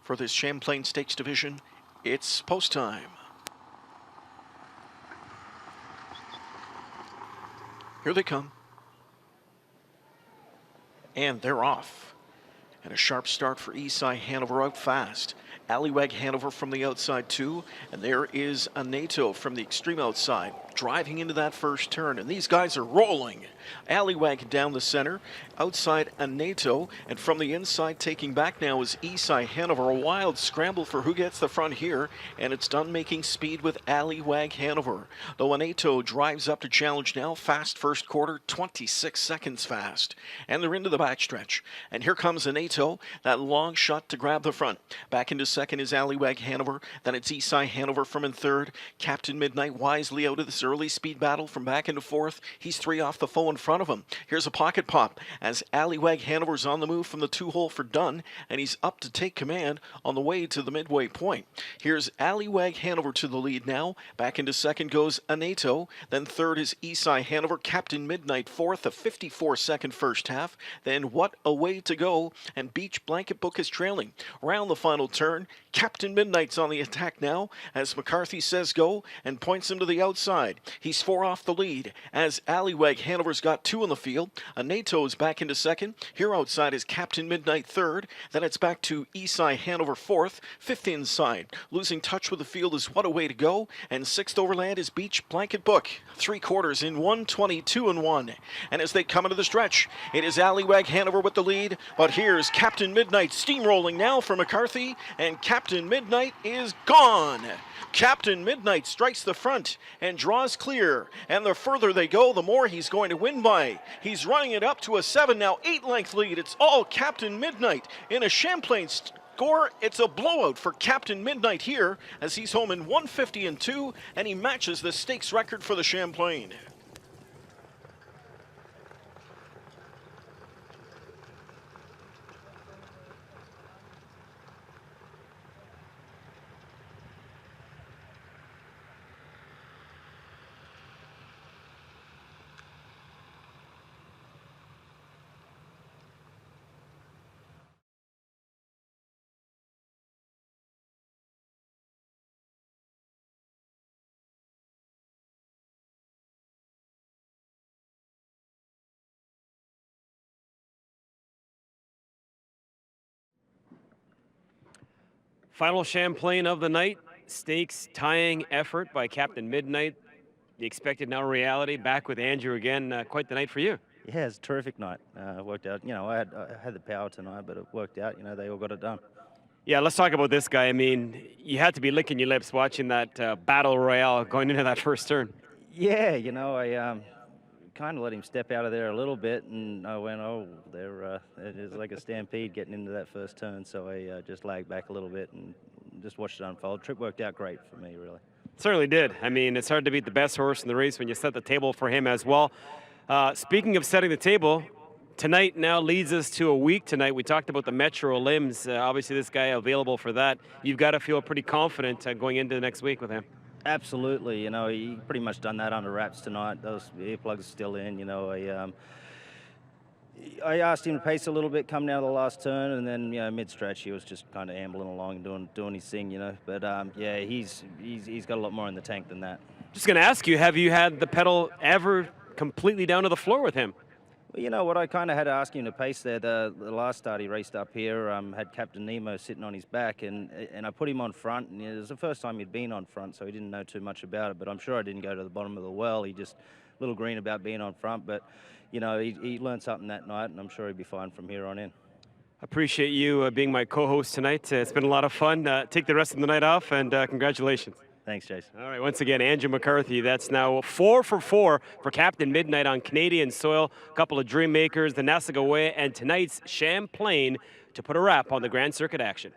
for this Champlain Stakes division. It's post time. Here they come. And they're off. And a sharp start for Eastside Hanover out fast. Allywag Hanover from the outside too, and there is a NATO from the extreme outside driving into that first turn, and these guys are rolling. Allywag down the center, outside a NATO, and from the inside taking back now is Eastside Hanover. A wild scramble for who gets the front here, and it's done making speed with Allywag Hanover. Though a NATO drives up to challenge now, fast first quarter, 26 seconds fast, and they're into the backstretch. And here comes a NATO, that long shot to grab the front. Back into second is Allywag Hanover, then it's Eastside Hanover from in third. Captain Midnight wisely out of this early speed battle from back into fourth. He's 3 off the foe in front of him. Here's a pocket pop as Allywag Hanover's on the move from the 2-hole for Dunn, and he's up to take command on the way to the midway point. Here's Allywag Hanover to the lead now. Back into second goes Anato, then third is Eastside Hanover. Captain Midnight fourth, a 54-second first half. Then What a Way to Go, and Beach Blanket Book is trailing. Around the final turn, Captain Midnight's on the attack now as McCarthy says go and points him to the outside. He's 4 off the lead as Allywag Hanover's got 2 in the field. Anato is back into second. Here outside is Captain Midnight third. Then it's back to Eastside Hanover fourth. Fifth inside. Losing touch with the field is What a Way to Go. And sixth overland is Beach Blanket Book. 3 quarters in 1:22.1. And as they come into the stretch, it is Allywag Hanover with the lead. But here's Captain Midnight steamrolling now for McCarthy. And Captain Midnight is gone. Captain Midnight strikes the front and draws clear. And the further they go, the more he's going to win by. He's running it up to a 7, now 8-length lead. It's all Captain Midnight in a Champlain score. It's a blowout for Captain Midnight here as he's home in 1:50.2, and he matches the stakes record for the Champlain. Final Champlain of the night, stakes tying effort by Captain Midnight. The expected now reality, back with Andrew again. Quite the night for you. Yeah, it's a terrific night. Worked out. You know, I had the power tonight, but it worked out. You know, they all got it done. Yeah, let's talk about this guy. I mean, you had to be licking your lips watching that battle royale going into that first turn. Yeah, you know, I kind of let him step out of there a little bit, and I went, oh, it is like a stampede getting into that first turn, so I just lagged back a little bit and just watched it unfold. Trip worked out great for me, really. Certainly did. I mean, it's hard to beat the best horse in the race when you set the table for him as well. Speaking of setting the table, tonight now leads us to a week tonight. We talked about the Metro limbs. Obviously, this guy available for that. You've got to feel pretty confident going into the next week with him. Absolutely. You know, he pretty much done that under wraps tonight. Those earplugs are still in. You know, I asked him to pace a little bit, come down to the last turn, and then, you know, mid-stretch he was just kind of ambling along and doing his thing, you know. But yeah, he's got a lot more in the tank than that. Just going to ask you, have you had the pedal ever completely down to the floor with him? Well, you know what, I kind of had to ask him to pace there. The last start he raced up here, had Captain Nemo sitting on his back, and I put him on front, and it was the first time he'd been on front, so he didn't know too much about it, but I'm sure I didn't go to the bottom of the well. He just a little green about being on front, but, you know, he learned something that night, and I'm sure he'll be fine from here on in. Appreciate you being my co-host tonight. It's been a lot of fun. Take the rest of the night off, and congratulations. Thanks, Jason. All right, once again, Andrew McCarthy. That's now 4 for 4 for Captain Midnight on Canadian soil. A couple of Dream Makers, the Nassagawe, and tonight's Champlain to put a wrap on the Grand Circuit action.